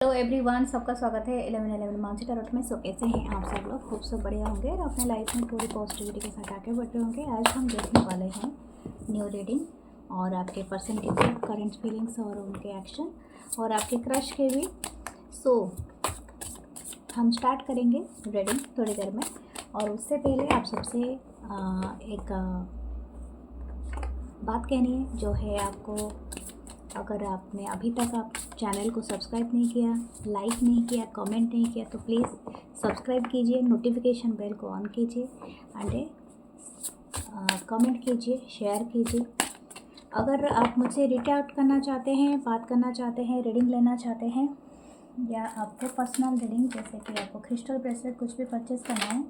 Hello everyone, सबका स्वागत है 11 मानसी टैरोट में। सो कैसे हैं आप सब लोग? खूब सब बढ़िया होंगे और अपने लाइफ में पूरी पॉजिटिविटी के साथ आगे बढ़ रहे होंगे। आज हम देखने वाले हैं न्यू रीडिंग और आपके पर्सन के भी करंट फीलिंग्स और उनके एक्शन और आपके क्रश के भी। सो हम स्टार्ट करेंगे रीडिंग थोड़ी देर में, और उससे पहले आप सबसे एक बात कहनी है जो है आपको, अगर आपने अभी तक आप चैनल को सब्सक्राइब नहीं किया, लाइक नहीं किया, कमेंट नहीं किया तो प्लीज़ सब्सक्राइब कीजिए, नोटिफिकेशन बेल को ऑन कीजिए एंड कमेंट कीजिए, शेयर कीजिए। अगर आप मुझसे रीच आउट करना चाहते हैं, बात करना चाहते हैं, रीडिंग लेना चाहते हैं, या आपको पर्सनल रीडिंग जैसे कि आपको क्रिस्टल ब्रेसलेट कुछ भी परचेज़ करना है,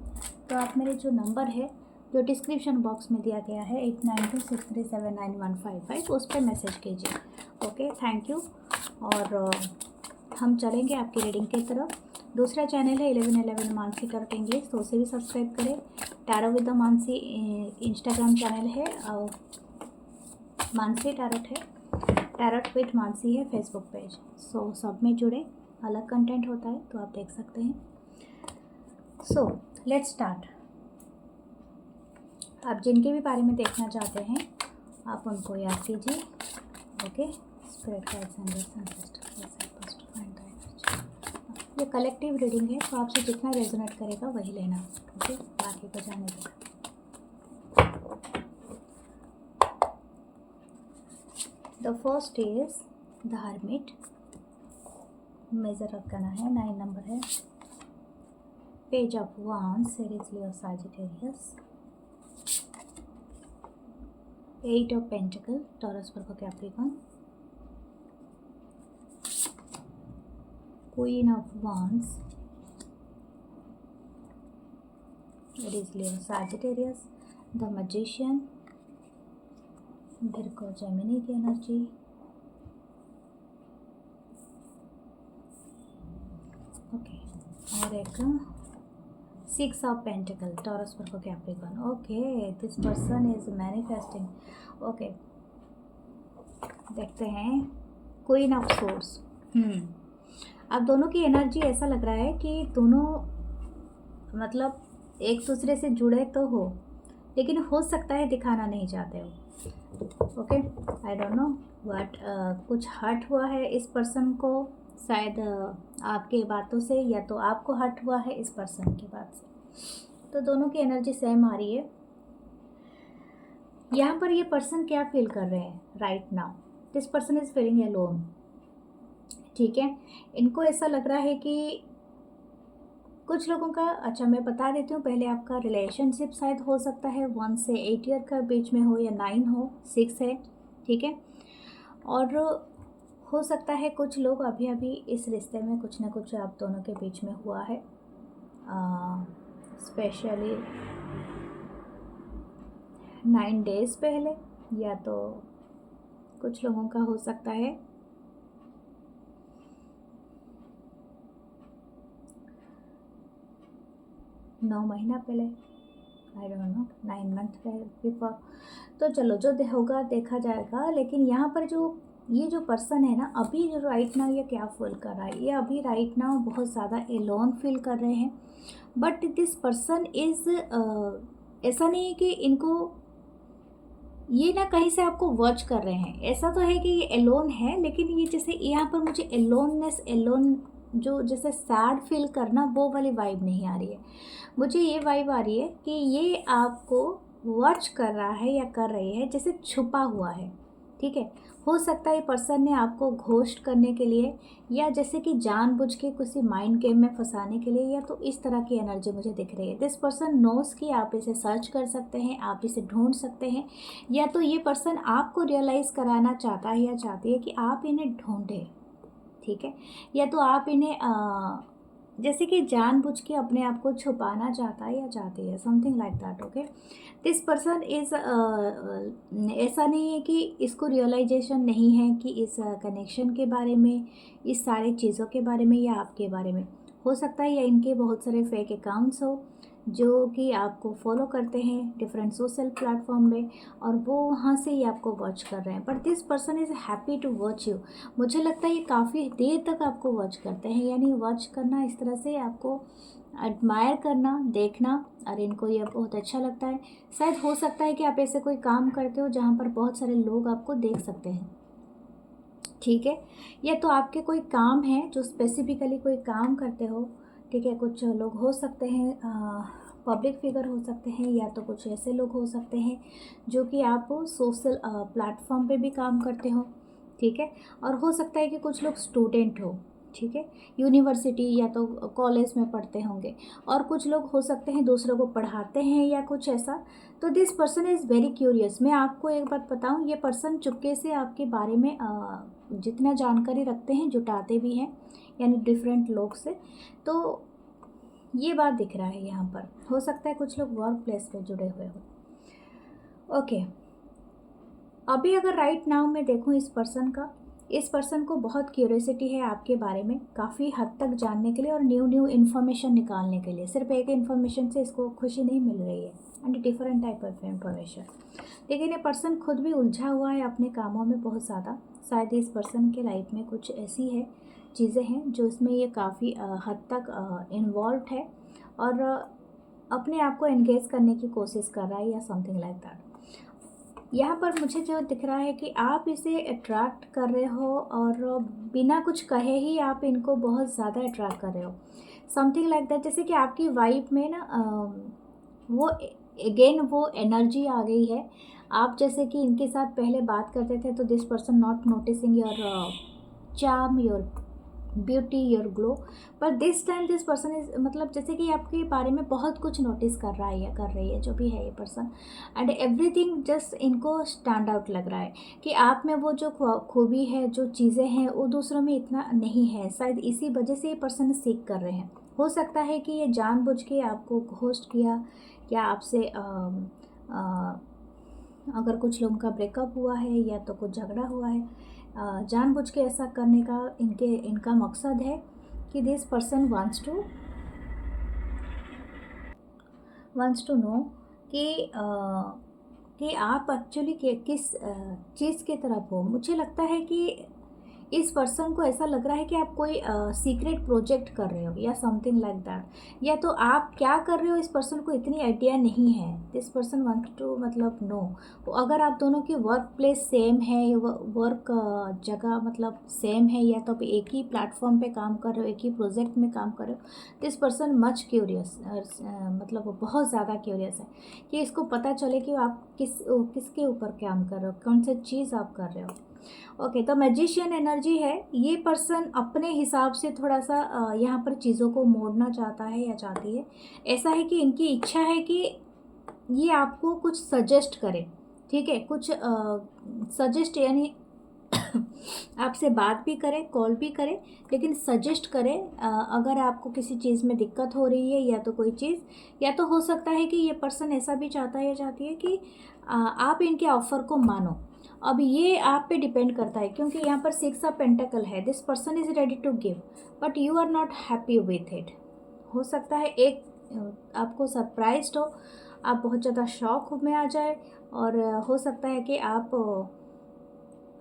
तो आप मेरे जो नंबर है जो डिस्क्रिप्शन बॉक्स में दिया गया है 8926379155 उस पर मैसेज कीजिए। Okay, thank you. और हम चलेंगे आपकी रीडिंग की तरफ। दूसरा चैनल है 11 मानसी टैरोट इंग्लिश, तो उसे भी सब्सक्राइब करें। Tarot with the Mansi Instagram channel है, और मानसी टैरोट है, टैरोट विद मानसी है फेसबुक पेज। सो सब में जुड़े, अलग कंटेंट होता है तो आप देख सकते हैं। So let's start. आप जिनके भी बारे में देखना चाहते हैं आप उनको याद कीजिए। ओके, स्पिरिट गाइड्स एंड ये कलेक्टिव रीडिंग है, तो आपसे जितना रेजोनेट करेगा वही लेना। ओके, बाकी को जाने देना। The first is the hermit. Major करना है, 9 नंबर है। Page of wands, series Leo Sagittarius. 8 of Pentacle, Taurus, Virgo, Capricorn. Queen of Wands, Aries, Leo, Sagittarius. The Magician, Virgo, Gemini की एनर्जी। ओके, और एक 6 of Pentacle, Taurus, Virgo, Capricorn. Okay, this person is manifesting. Okay, देखते हैं queen of source. अब दोनों की energy ऐसा लग रहा है कि दोनों मतलब एक दूसरे से जुड़े तो हो, लेकिन हो सकता है दिखाना नहीं चाहते हो। Okay, I don't know but कुछ हर्ट हुआ है इस पर्सन को, शायद आपके बातों से, या तो आपको हर्ट हुआ है इस पर्सन की बात से। तो दोनों की एनर्जी सेम आ रही है। यहाँ पर ये पर्सन क्या फील कर रहे हैं right now? This person is feeling alone. ठीक है, इनको ऐसा लग रहा है कि कुछ लोगों का, अच्छा मैं बता देती हूँ पहले, आपका रिलेशनशिप शायद हो सकता है 1 से 8 ईयर का बीच में हो, या 9 हो, 6 है। ठीक है, और हो सकता है कुछ लोग अभी अभी इस रिश्ते में कुछ ना कुछ आप दोनों के बीच में हुआ है, स्पेशली 9 डेज पहले, या तो कुछ लोगों का हो सकता है 9 महीना पहले, I don't know, 9 month before. तो चलो जो होगा देखा जाएगा। लेकिन यहाँ पर जो ये जो पर्सन है ना, अभी जो राइट नाउ ये क्या फील कर रहा है, ये अभी राइट नाउ बहुत ज़्यादा एलोन फील कर रहे हैं। बट दिस पर्सन इज़, ऐसा नहीं है कि इनको ये ना कहीं से आपको वॉच कर रहे हैं, ऐसा तो है कि ये एलोन है, लेकिन ये जैसे यहाँ पर मुझे एलोननेस, एलोन जो जैसे सैड फील करना, वो वाली वाइब नहीं आ रही है। मुझे ये वाइब आ रही है कि ये आपको वॉच कर रहा है या कर रही है, जैसे छुपा हुआ है। ठीक है, हो सकता है पर्सन ने आपको घोस्ट करने के लिए, या जैसे कि जानबूझ के किसी माइंड गेम में फंसाने के लिए, या तो इस तरह की एनर्जी मुझे दिख रही है। दिस पर्सन नोस कि आप इसे सर्च कर सकते हैं, आप इसे ढूंढ सकते हैं, या तो ये पर्सन आपको रियलाइज़ कराना चाहता है या चाहती है कि आप इन्हें ढूंढें। ठीक है, या तो आप इन्हें जैसे कि जानबूझ के अपने आप को छुपाना चाहता है या चाहती है, something like that. Okay, this person is, ऐसा नहीं है कि इसको रियलाइजेशन नहीं है कि इस कनेक्शन के बारे में, इस सारी चीज़ों के बारे में, या आपके बारे में। हो सकता है या इनके बहुत सारे फेक अकाउंट्स हो, जो कि आपको फॉलो करते हैं डिफरेंट सोशल प्लेटफॉर्म में, और वो वहाँ से ही आपको वॉच कर रहे हैं, but this person is happy to watch you. मुझे लगता है ये काफ़ी देर तक आपको वॉच करते हैं, यानी वॉच करना इस तरह से आपको एडमायर करना, देखना, और इनको ये बहुत अच्छा लगता है। शायद हो सकता है कि आप ऐसे कोई काम करते हो जहाँ पर बहुत सारे लोग आपको देख सकते हैं, ठीक है। या तो आपके कोई काम है जो स्पेसिफिकली कोई काम करते हो, ठीक है। कुछ लोग हो सकते हैं पब्लिक फिगर हो सकते हैं, या तो कुछ ऐसे लोग हो सकते हैं जो कि आप सोशल प्लेटफॉर्म पे भी काम करते हो, ठीक है। और हो सकता है कि कुछ लोग स्टूडेंट हो, ठीक है, यूनिवर्सिटी या तो कॉलेज में पढ़ते होंगे, और कुछ लोग हो सकते हैं दूसरों को पढ़ाते हैं या कुछ ऐसा। तो this person is very curious. मैं आपको एक बात बताऊं, ये पर्सन चुपके से आपके बारे में जितना जानकारी रखते हैं जुटाते भी हैं, यानी डिफरेंट लोग से। तो ये बात दिख रहा है यहाँ पर। हो सकता है कुछ लोग वर्क प्लेस पे जुड़े हुए हो। ओके, अभी अगर राइट नाउ मैं देखूँ इस पर्सन को बहुत क्यूरियोसिटी है आपके बारे में, काफ़ी हद तक जानने के लिए और न्यू इन्फॉर्मेशन निकालने के लिए। सिर्फ एक इन्फॉर्मेशन से इसको खुशी नहीं मिल रही है, and different type of information. लेकिन ये पर्सन खुद भी उलझा हुआ है अपने कामों में बहुत ज़्यादा। शायद इस पर्सन के लाइफ में कुछ ऐसी है चीज़ें हैं जो इसमें ये काफ़ी हद तक इन्वॉल्व है, और अपने आप को एंगेज करने की कोशिश कर रहा है, या समथिंग लाइक दैट। यहाँ पर मुझे जो दिख रहा है कि आप इसे अट्रैक्ट कर रहे हो, और बिना कुछ कहे ही आप इनको बहुत ज़्यादा अट्रैक्ट कर रहे हो, समथिंग लाइक दैट। जैसे कि आपकी वाइब में ना वो अगेन वो एनर्जी आ गई है। आप जैसे कि इनके साथ पहले बात करते थे, तो this person not noticing your charm, your beauty, your glow, पर this time this person is, मतलब जैसे कि आपके बारे में बहुत कुछ नोटिस कर रहा है या कर रही है जो भी है ये पर्सन, एंड एवरीथिंग जस्ट इनको स्टैंड आउट लग रहा है कि आप में वो जो खूबी है, जो चीज़ें हैं, वो दूसरों में इतना नहीं है। शायद इसी वजह से ये पर्सन सीख कर रहे हैं। हो सकता है कि ये जानबूझ के आपको घोस्ट किया, या आपसे अगर कुछ लोगों का ब्रेकअप हुआ है या तो कुछ झगड़ा हुआ है, जानबूझ के ऐसा करने का इनका मकसद है कि this person wants to know कि कि आप एक्चुअली किस चीज़ की तरफ हो। मुझे लगता है कि इस पर्सन को ऐसा लग रहा है कि आप कोई सीक्रेट प्रोजेक्ट कर रहे हो, या समथिंग लाइक दैट। या तो आप क्या कर रहे हो इस पर्सन को इतनी आइडिया नहीं है। दिस पर्सन वांट टू मतलब नो, अगर आप दोनों की वर्क प्लेस सेम है, वर्क जगह मतलब सेम है, या तो आप एक ही प्लेटफॉर्म पे काम कर रहे हो, एक ही प्रोजेक्ट में काम कर रहे हो, दिस पर्सन मच क्यूरियस, मतलब वो बहुत ज़्यादा क्यूरियस है कि इसको पता चले कि आप किसके ऊपर काम कर रहे हो, कौन सी चीज़ आप कर रहे हो। ओके, तो मैजिशियन एनर्जी है। ये पर्सन अपने हिसाब से थोड़ा सा यहाँ पर चीज़ों को मोड़ना चाहता है या चाहती है। ऐसा है कि इनकी इच्छा है कि ये आपको कुछ सजेस्ट करे, ठीक है, कुछ सजेस्ट, यानी आपसे बात भी करे, कॉल भी करे, लेकिन सजेस्ट करे। अगर आपको किसी चीज़ में दिक्कत हो रही है या तो कोई चीज़, या तो हो सकता है कि ये पर्सन ऐसा भी चाहता है या चाहती है कि आप इनके ऑफ़र को मानो। अब ये आप पे डिपेंड करता है, क्योंकि यहाँ पर 6 ऑफ पेंटिकल है। This person is ready to give, but you are not happy with it. हो सकता है एक आपको सरप्राइज्ड हो, आप बहुत ज़्यादा शॉक में आ जाए, और हो सकता है कि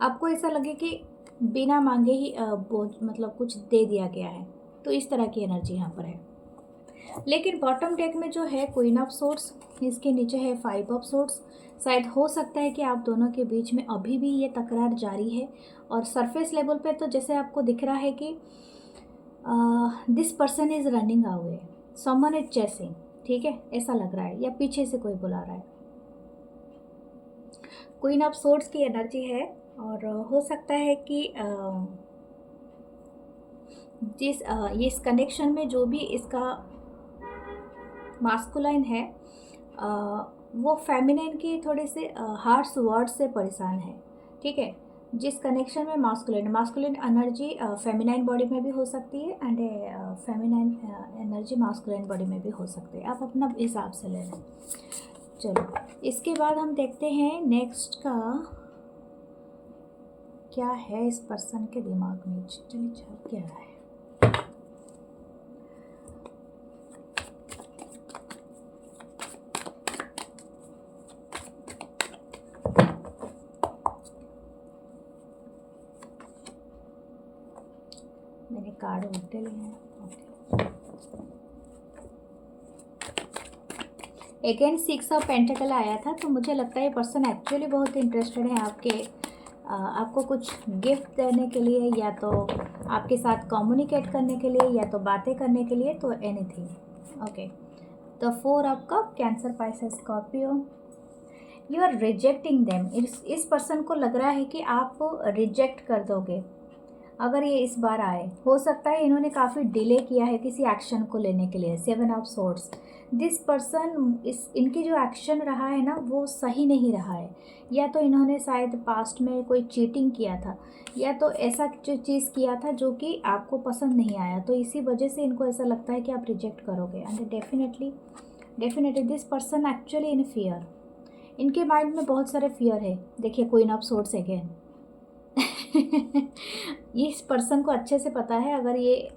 आपको ऐसा लगे कि बिना मांगे ही मतलब कुछ दे दिया गया है। तो इस तरह की एनर्जी यहाँ पर है। लेकिन बॉटम डेक में जो है क्वीन ऑफ सोर्ड्स, इसके नीचे है 5 ऑफ सोर्ड्स। शायद हो सकता है कि आप दोनों के बीच में अभी भी ये तकरार जारी है, और सरफेस लेवल पे तो जैसे आपको दिख रहा है कि this person is running away, someone is chasing, ठीक है, ऐसा लग रहा है, या पीछे से कोई बुला रहा है। क्वीन ऑफ सोर्ड्स की एनर्जी है, और हो सकता है कि ये इस कनेक्शन में जो भी इसका मास्कुलाइन है, वो फेमिनिन की थोड़े से हार्श वर्ड से परेशान है, ठीक है। जिस कनेक्शन में मास्कुलिन एनर्जी फेमिनाइन बॉडी में भी हो सकती है, and feminine energy masculine body में भी हो सकती है। आप अपना हिसाब से ले लें। चलो, इसके बाद हम देखते हैं नेक्स्ट का क्या है इस पर्सन के दिमाग में। चलिए, क्या है। कार्ड उल्टे लिए हैं। अगेन 6 ऑफ पेंटिकल आया था, तो मुझे लगता है ये पर्सन एक्चुअली बहुत इंटरेस्टेड है आपको कुछ गिफ्ट देने के लिए, या तो आपके साथ कम्युनिकेट करने के लिए, या तो बातें करने के लिए, तो anything. Okay, the 4 of cup, Cancer, Pisces, Scorpio. You are rejecting them. इस पर्सन को लग रहा है कि आप रिजेक्ट कर दोगे अगर ये इस बार आए। हो सकता है इन्होंने काफ़ी डिले किया है किसी एक्शन को लेने के लिए। 7 ऑफ सोर्ड्स, दिस पर्सन, इनकी जो एक्शन रहा है ना वो सही नहीं रहा है। या तो इन्होंने शायद पास्ट में कोई चीटिंग किया था, या तो ऐसा जो चीज़ किया था जो कि आपको पसंद नहीं आया, तो इसी वजह से इनको ऐसा लगता है कि आप रिजेक्ट करोगे। And definitely this person actually in fear. इनके माइंड में बहुत सारे फियर है। देखिए, क्वीन ऑफ सोर्ड्स अगेन। इस पर्सन को अच्छे से पता है अगर ये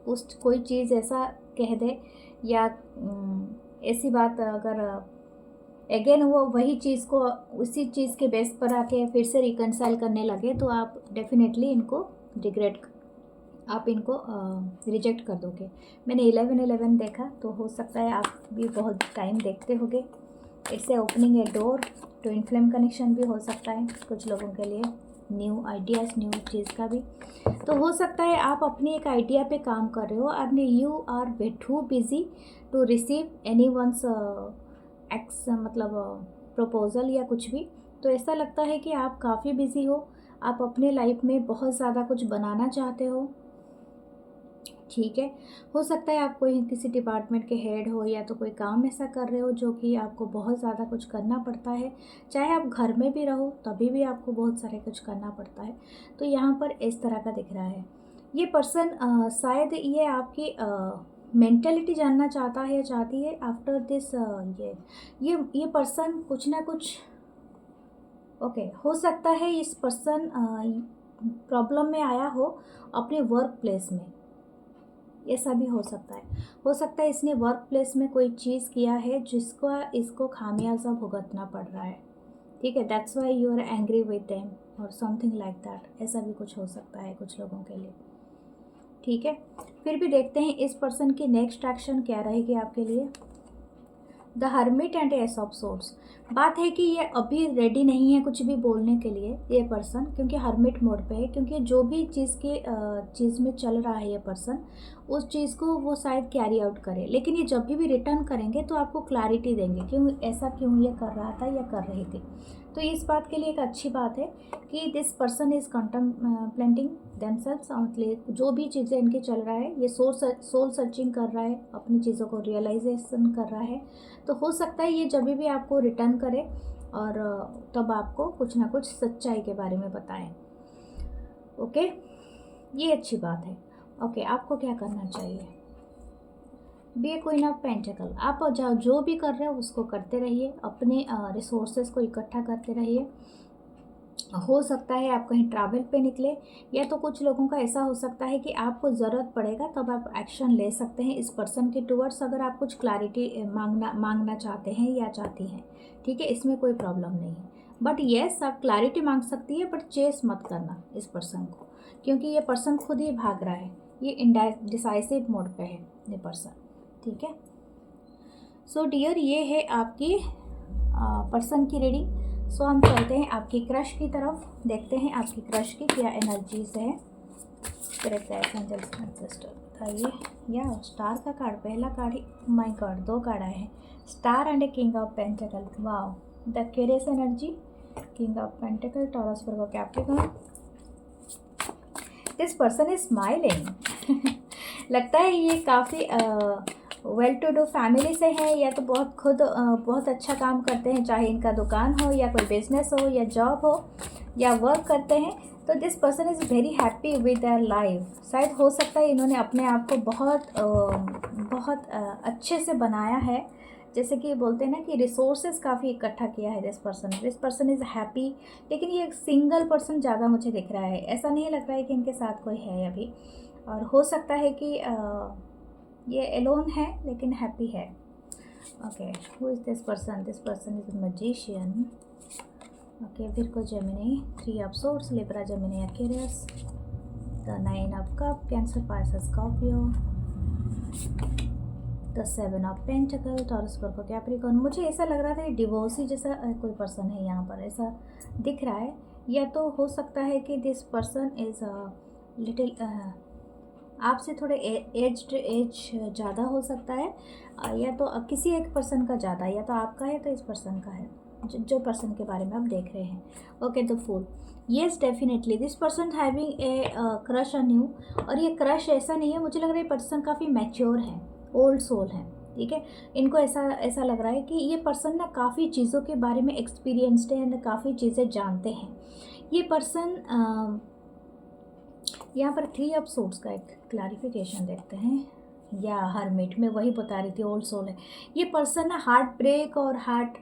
कोई चीज़ ऐसा कह दे, या ऐसी बात अगर अगेन वो वही चीज़ को उसी चीज़ के बेस पर आके फिर से रिकनसाइल करने लगे, तो आप डेफिनेटली इनको रिजेक्ट कर दोगे। मैंने 11 देखा, तो हो सकता है आप भी बहुत टाइम देखते होगे। It's a opening a door to inflame connection भी हो सकता है कुछ लोगों के लिए, न्यू आइडियाज़, न्यू चीज़ का भी। तो हो सकता है आप अपनी एक आइडिया पे काम कर रहे हो and you are too busy to receive anyone's proposal या कुछ भी। तो ऐसा लगता है कि आप काफ़ी बिजी हो, आप अपने लाइफ में बहुत ज़्यादा कुछ बनाना चाहते हो। ठीक है, हो सकता है आप कोई किसी डिपार्टमेंट के हेड हो, या तो कोई काम ऐसा कर रहे हो जो कि आपको बहुत ज़्यादा कुछ करना पड़ता है। चाहे आप घर में भी रहो तभी भी आपको बहुत सारे कुछ करना पड़ता है। तो यहाँ पर इस तरह का दिख रहा है। ये पर्सन शायद ये आपकी मेंटेलिटी जानना चाहता है या चाहती है आफ्टर दिस। ये पर्सन कुछ ना कुछ हो सकता है इस पर्सन प्रॉब्लम में आया हो अपने वर्क प्लेस में। ऐसा भी हो सकता है इसने वर्क प्लेस में कोई चीज़ किया है इसको खामियाजा भुगतना पड़ रहा है। ठीक है, that's why you are angry with them और समथिंग लाइक दैट। ऐसा भी कुछ हो सकता है कुछ लोगों के लिए। ठीक है, फिर भी देखते हैं इस पर्सन की नेक्स्ट एक्शन क्या रहेगी आपके लिए। The hermit and S of swords. बात है कि ये अभी रेडी नहीं है कुछ भी बोलने के लिए ये पर्सन, क्योंकि हर्मिट मोड पे है। क्योंकि जो भी चीज़ में चल रहा है ये पर्सन, उस चीज़ को वो शायद कैरी आउट करे, लेकिन ये जब भी रिटर्न करेंगे तो आपको क्लैरिटी देंगे क्यों ये कर रहा था या कर रही थी। तो इस बात के लिए एक अच्छी बात है कि दिस पर्सन इज़ कंटेम्प्लेटिंग देमसेल्व्स। मतलब जो भी चीज़ें इनके चल रहा है, ये सोल सर्चिंग कर रहा है, अपनी चीज़ों को रियलाइजेशन कर रहा है। तो हो सकता है ये जब भी आपको रिटर्न करे और तब आपको कुछ ना कुछ सच्चाई के बारे में बताएं। ओके, ये अच्छी बात है। ओके, आपको क्या करना चाहिए? Be a queen of pentacle. आप जो भी कर रहे हो उसको करते रहिए, अपने रिसोर्सेज को इकट्ठा करते रहिए। हो सकता है आप कहीं ट्रैवल पे निकले, या तो कुछ लोगों का ऐसा हो सकता है कि आपको ज़रूरत पड़ेगा तब आप एक्शन ले सकते हैं इस पर्सन के टूवर्ड्स, अगर आप कुछ क्लैरिटी मांगना चाहते हैं या चाहती हैं। ठीक है, इसमें कोई प्रॉब्लम नहीं है। बट येस, आप क्लैरिटी मांग सकती है, बट चेस मत करना इस पर्सन को, क्योंकि ये पर्सन खुद ही भाग रहा है। ये डिसाइसिव मोड पे है ये पर्सन। ठीक है, सो डियर, ये है आपकी पर्सन की रीडिंग। सो हम चलते हैं आपकी क्रश की तरफ, देखते हैं आपकी क्रश की क्या एनर्जीज है। बताइए। या स्टार का कार्ड, पहला card he, my God, 2 card आए हैं, star and a king of pentacle. Wow, the curious energy, king of pentacle, taurus, Virgo, Capricorn. This person is smiling. लगता है ये काफ़ी वेल टू डू फैमिली से है, या तो बहुत अच्छा काम करते हैं, चाहे इनका दुकान हो या कोई बिजनेस हो या जॉब हो या वर्क करते हैं। तो this person is very happy with their life. शायद हो सकता है इन्होंने अपने आप को बहुत अच्छे से बनाया है, जैसे कि बोलते हैं ना कि रिसोर्सेज काफ़ी इकट्ठा किया है दिस पर्सन इज़ हैप्पी। लेकिन ये एक सिंगल पर्सन ज़्यादा मुझे दिख रहा है, ऐसा नहीं लग रहा है कि इनके साथ कोई है अभी। और हो सकता है कि ये एलोन है लेकिन हैप्पी है। Okay, who is this person? This person is magician. Okay, Virgo Gemini, 3 of swords, Libra, Gemini, Aquarius, the the 9 of cup, Cancer, Pisces, Scorpio, the 7 of pentacle, taurus, Virgo, Capricorn. मुझे ऐसा लग रहा था divorcee जैसा कोई person है यहाँ पर, ऐसा दिख रहा है। या तो हो सकता है कि दिस पर्सन इज़ लिटिल आपसे थोड़े एज ज़्यादा हो सकता है, या तो किसी एक पर्सन का ज़्यादा, या तो आपका है तो इस पर्सन का है, जो पर्सन के बारे में आप देख रहे हैं। Okay, the fool. Yes, definitely this person having a crush on you. और ये क्रश ऐसा नहीं है, मुझे लग रहा है ये पर्सन काफ़ी मैच्योर है, ओल्ड सोल है, ठीक है। इनको ऐसा लग रहा है कि ये पर्सन ना काफ़ी चीज़ों के बारे में एक्सपीरियंस्ड है एंड काफ़ी चीज़ें जानते हैं। ये पर्सन यहाँ पर 3 ऑफ सोर्ड्स का एक क्लैरिफिकेशन देखते हैं, या हरमिट में वही बता रही थी, ओल्ड सोल है। ये पर्सन ना हार्ट ब्रेक और हार्ट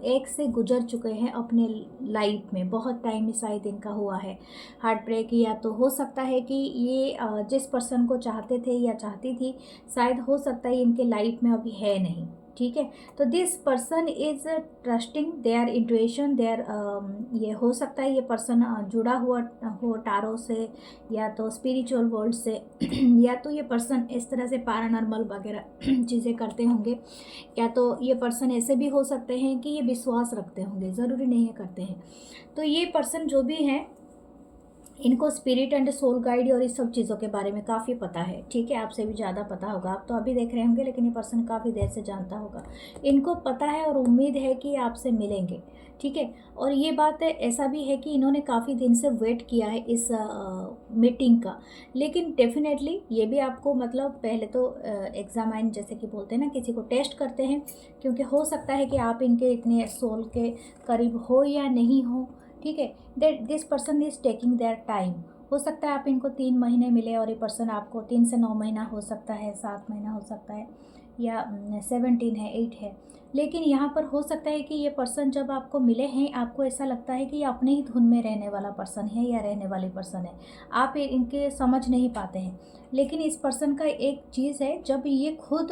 एक से गुजर चुके हैं अपने लाइफ में, बहुत टाइम शायद इनका हुआ है हार्ट ब्रेक। या तो हो सकता है कि ये जिस पर्सन को चाहते थे या चाहती थी, शायद हो सकता है इनके लाइफ में अभी है नहीं, ठीक है। तो this person is trusting their intuition, there ये हो सकता है ये पर्सन जुड़ा हुआ हो टारो से, या तो स्पिरिचुअल वर्ल्ड से या तो ये पर्सन इस तरह से पैरानॉर्मल वगैरह चीज़ें करते होंगे, या तो ये पर्सन ऐसे भी हो सकते हैं कि ये विश्वास रखते होंगे, ज़रूरी नहीं है करते हैं। तो ये पर्सन जो भी हैं, इनको स्पिरिट एंड सोल गाइड और इस सब चीज़ों के बारे में काफ़ी पता है, ठीक है। आपसे भी ज़्यादा पता होगा, आप तो अभी देख रहे होंगे, लेकिन ये पर्सन काफ़ी देर से जानता होगा। इनको पता है और उम्मीद है कि आपसे मिलेंगे, ठीक है। और ये बात ऐसा भी है कि इन्होंने काफ़ी दिन से वेट किया है इस मीटिंग का। लेकिन डेफिनेटली ये भी आपको मतलब पहले तो एग्जामाइन जैसे कि बोलते हैं ना, किसी को टेस्ट करते हैं, क्योंकि हो सकता है कि आप इनके इतने सोल के करीब हो या नहीं हो, ठीक है। That this person is taking their time. हो सकता है आप इनको 3 महीने मिले और ये पर्सन आपको 3 से 9 महीना हो सकता है, 7 महीना हो सकता है, या 17 है, 8 है। लेकिन यहाँ पर हो सकता है कि ये पर्सन जब आपको मिले हैं, आपको ऐसा लगता है कि ये अपने ही धुन में रहने वाला पर्सन है या रहने वाली पर्सन है, आप इनके समझ नहीं पाते हैं। लेकिन इस पर्सन का एक चीज़ है, जब ये खुद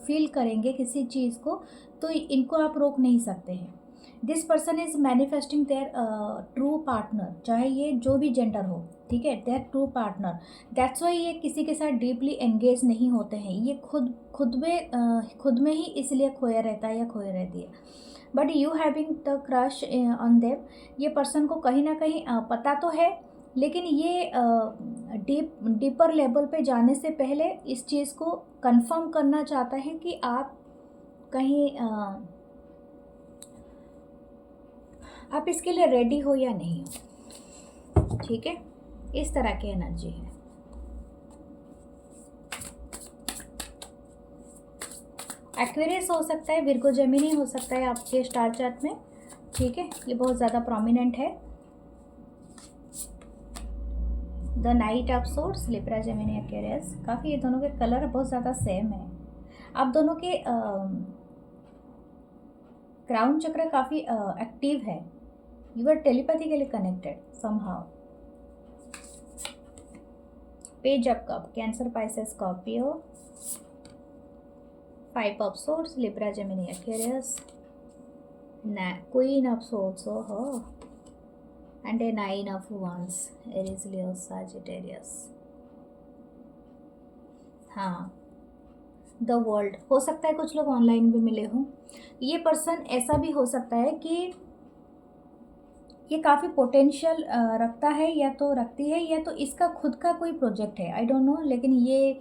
फील करेंगे किसी चीज़ को, तो इनको आप रोक नहीं सकते हैं। This person is manifesting their true partner, चाहे ये जो भी जेंडर हो, ठीक है, their true partner. That's why ये किसी के साथ डीपली एंगेज नहीं होते हैं, ये खुद में ही इसलिए खोया रहता है या खोया रहती है। But you having the crush on them, ये पर्सन को कहीं ना कहीं पता तो है, लेकिन ये डीपर लेवल पे जाने से पहले इस चीज़ को कंफर्म करना चाहता है कि आप कहीं आप इसके लिए रेडी हो या नहीं हो, ठीक है। इस तरह की एनर्जी है। एक्वेरियस हो सकता है, विर्गो जेमिनी हो सकता है आपके स्टार चार्ट में, ठीक है। ये बहुत ज़्यादा प्रोमिनेंट है। The night of swords, Libra, Gemini, Aquarius. काफ़ी ये दोनों के कलर बहुत ज़्यादा सेम है। आप दोनों के क्राउन चक्र काफ़ी एक्टिव है। You are telepathically connected somehow. Page of cup, Cancer, Pisces, Scorpio, 5 of swords, Libra, Gemini, Aquarius, queen of swords, हो, and a 9 of wands, Aries, Leo, Sagittarius. हाँ, द वर्ल्ड। हो सकता है कुछ लोग ऑनलाइन भी मिले हों। ये पर्सन ऐसा भी हो सकता है कि ये काफ़ी पोटेंशियल रखता है, या तो रखती है, या तो इसका खुद का कोई प्रोजेक्ट है, आई डोंट नो। लेकिन ये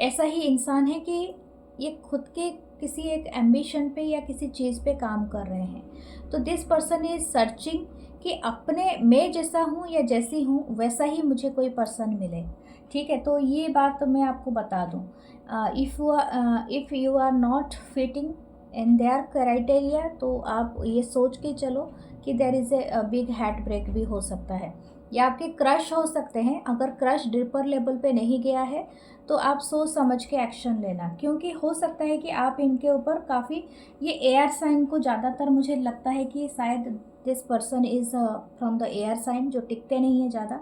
ऐसा ही इंसान है कि ये खुद के किसी एक एम्बिशन पे या किसी चीज़ पे काम कर रहे हैं। तो दिस पर्सन इज सर्चिंग कि अपने मैं जैसा हूँ या जैसी हूँ वैसा ही मुझे कोई पर्सन मिले, ठीक है। तो ये बात मैं आपको बता दूँ, if you are not fitting in their criteria, तो आप ये सोच के चलो कि there is a big heartbreak भी हो सकता है, या आपके क्रश हो सकते हैं। अगर क्रश डीपर लेवल पे नहीं गया है तो आप सोच समझ के एक्शन लेना, क्योंकि हो सकता है कि आप इनके ऊपर काफ़ी, ये एयर साइन को ज़्यादातर मुझे लगता है कि शायद this person is from the air sign, जो टिकते नहीं हैं ज़्यादा,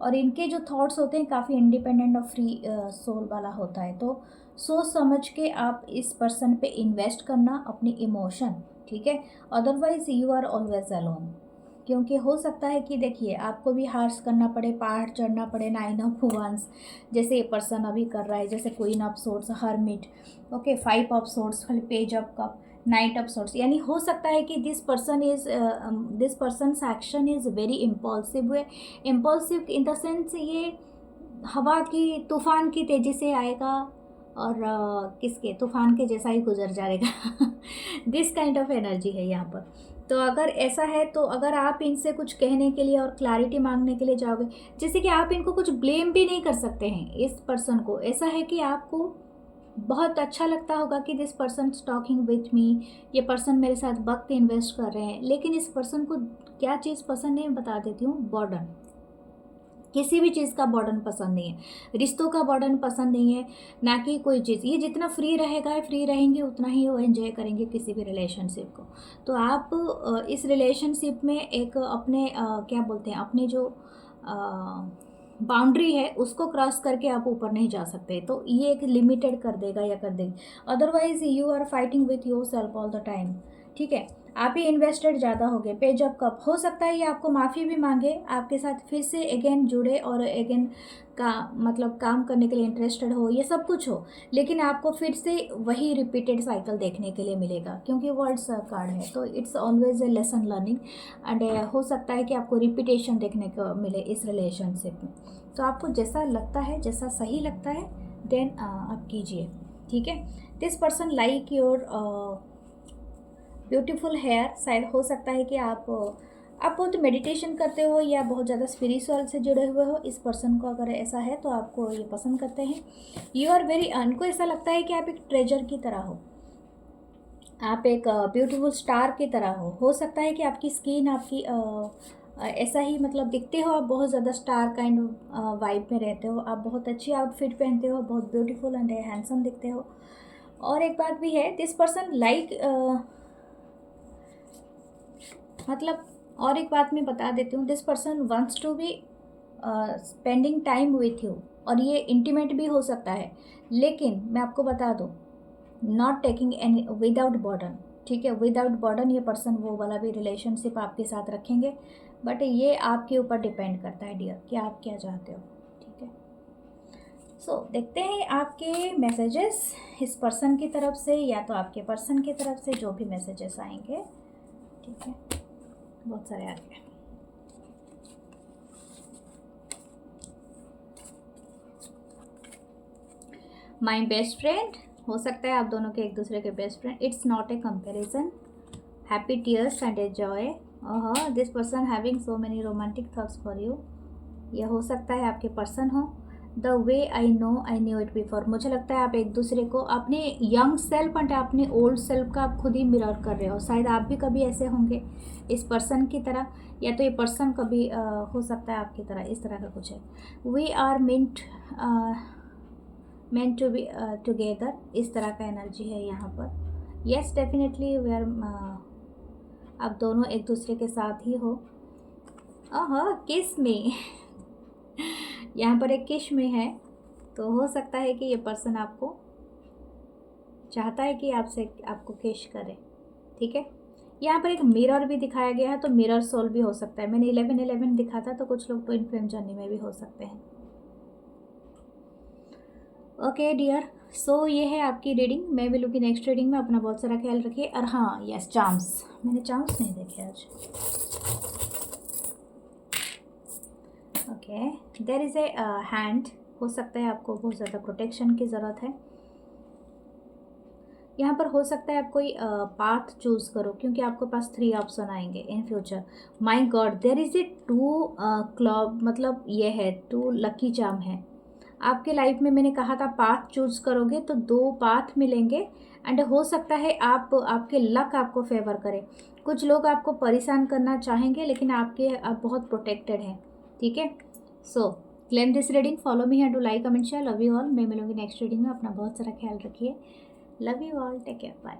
और इनके जो थॉट्स होते हैं काफ़ी इंडिपेंडेंट और फ्री सोल वाला होता है। तो सोच समझ के आप इस पर्सन पे इन्वेस्ट करना अपनी इमोशन, ठीक है। Otherwise you are always alone, क्योंकि हो सकता है कि देखिए आपको भी हार्स करना पड़े, पहाड़ चढ़ना पड़े, 9 ऑफ वांस जैसे ये पर्सन अभी कर रहा है, जैसे queen of swords, hermit, okay, 5 of swords, page of cup, night of swords. यानी हो सकता है कि this persons action is very impulsive है। इम्पल्सिव इन द सेंस ये हवा की तूफान की तेज़ी से आएगा और किसके तूफान के जैसा ही गुजर जाएगा। दिस काइंड ऑफ एनर्जी है यहाँ पर। तो अगर ऐसा है तो अगर आप इनसे कुछ कहने के लिए और क्लैरिटी मांगने के लिए जाओगे, जैसे कि आप इनको कुछ ब्लेम भी नहीं कर सकते हैं इस पर्सन को। ऐसा है कि आपको बहुत अच्छा लगता होगा कि this person talking with me, ये पर्सन मेरे साथ वक्त इन्वेस्ट कर रहे हैं, लेकिन इस पर्सन को क्या चीज़ पसंद है बता देती हूँ, बर्डन। किसी भी चीज़ का बर्डन पसंद नहीं है, रिश्तों का बर्डन पसंद नहीं है, ना कि कोई चीज़। ये जितना फ्री रहेगा, फ्री रहेंगे, उतना ही वो एंजॉय करेंगे किसी भी रिलेशनशिप को। तो आप इस रिलेशनशिप में एक अपने क्या बोलते हैं, अपने जो बाउंड्री है उसको क्रॉस करके आप ऊपर नहीं जा सकते। तो ये एक लिमिटेड कर देगा या कर देगी। Otherwise you are fighting with yourself all the time, ठीक है। आप ही इन्वेस्टेड ज़्यादा हो गए। पेज ऑफ कप, हो सकता है ये आपको माफ़ी भी मांगे, आपके साथ फिर से अगेन जुड़े और अगेन का मतलब काम करने के लिए इंटरेस्टेड हो, ये सब कुछ हो, लेकिन आपको फिर से वही रिपीटेड साइकिल देखने के लिए मिलेगा, क्योंकि वर्ड्स कार्ड है। तो it's always a lesson learning and हो सकता है कि आपको रिपीटेशन देखने को मिले इस रिलेशनशिप में। तो आपको जैसा लगता है, जैसा सही लगता है, देन आप कीजिए, ठीक है। This person like your beautiful hair. शायद हो सकता है कि आप बहुत मेडिटेशन करते हो या बहुत ज़्यादा स्पिरिचुअल से जुड़े हुए हो। इस पर्सन को अगर ऐसा है तो आपको ये पसंद करते हैं। यू आर वेरी उनको ऐसा लगता है कि आप एक ट्रेजर की तरह हो, आप एक ब्यूटीफुल स्टार की तरह हो सकता है कि आपकी स्किन आपकी ऐसा ही मतलब दिखते हो, आप बहुत ज़्यादा स्टार काइंड वाइब में रहते हो, आप बहुत अच्छी आउटफिट पहनते हो, बहुत ब्यूटीफुल एंड हैंडसम दिखते हो। और एक बात भी है, दिस पर्सन लाइक मतलब और एक बात मैं बता देती हूँ, this person wants to be spending time with you, और ये इंटीमेट भी हो सकता है, लेकिन मैं आपको बता दूँ, not taking any without burden, ठीक है। विदाउट बर्डन ये पर्सन वो वाला भी रिलेशनशिप आपके साथ रखेंगे, बट ये आपके ऊपर डिपेंड करता है डियर कि आप क्या चाहते हो, ठीक है। सो देखते हैं आपके मैसेजेस इस पर्सन की तरफ से या तो आपके पर्सन की तरफ से, जो भी मैसेजेस आएंगे, ठीक है। बहुत सारे आ गए। माई बेस्ट फ्रेंड, हो सकता है आप दोनों के एक दूसरे के best friend. It's not a comparison, happy tears and a joy. Oh, this person having so many romantic thoughts for you. ये हो सकता है आपके पर्सन हो। The way I knew it before, मुझे लगता है आप एक दूसरे को अपने यंग सेल्फ एंड अपने ओल्ड सेल्फ का आप खुद ही मिरर कर रहे हो। शायद आप भी कभी ऐसे होंगे इस पर्सन की तरह, या तो ये पर्सन कभी हो सकता है आपकी तरह, इस तरह का कुछ है। We are meant to be together, इस तरह का एनर्जी है यहाँ पर। येस डेफिनेटली वी आर, आप दोनों एक दूसरे के साथ ही हो। किस में यहाँ पर एक किश में है, तो हो सकता है कि ये पर्सन आपको चाहता है कि आपको किश करे, ठीक है। यहाँ पर एक मिरर भी दिखाया गया है, तो मिरर सोल भी हो सकता है। मैंने 11-11 दिखा था, तो कुछ लोग ट्विन फ्लेम जर्नी में भी हो सकते हैं। ओके डियर, सो ये है आपकी रीडिंग। मैं मिलूँगी नेक्स्ट रीडिंग में। अपना बहुत सारा ख्याल रखिए। और हाँ, यस, चार्म्स, मैंने चार्म्स नहीं देखे आज। Okay, there is a hand, हो सकता है आपको बहुत ज़्यादा प्रोटेक्शन की ज़रूरत है। यहाँ पर हो सकता है आप कोई पाथ चूज़ करो, क्योंकि आपके पास 3 ऑप्शन आएंगे in future. My god, there is a 2 club, मतलब ये है 2 लकी चार्म है आपके लाइफ में। मैंने कहा था पाथ चूज़ करोगे तो 2 पाथ मिलेंगे, एंड हो सकता है आपके लक आपको फेवर करे। कुछ लोग आपको परेशान करना चाहेंगे, लेकिन आप बहुत प्रोटेक्टेड हैं, ठीक है। So claim this reading, follow me है, do like comment share. Love you all. मैं मिलूंगी नेक्स्ट रीडिंग में। अपना बहुत सारा ख्याल रखिए। Love you all, take care, bye.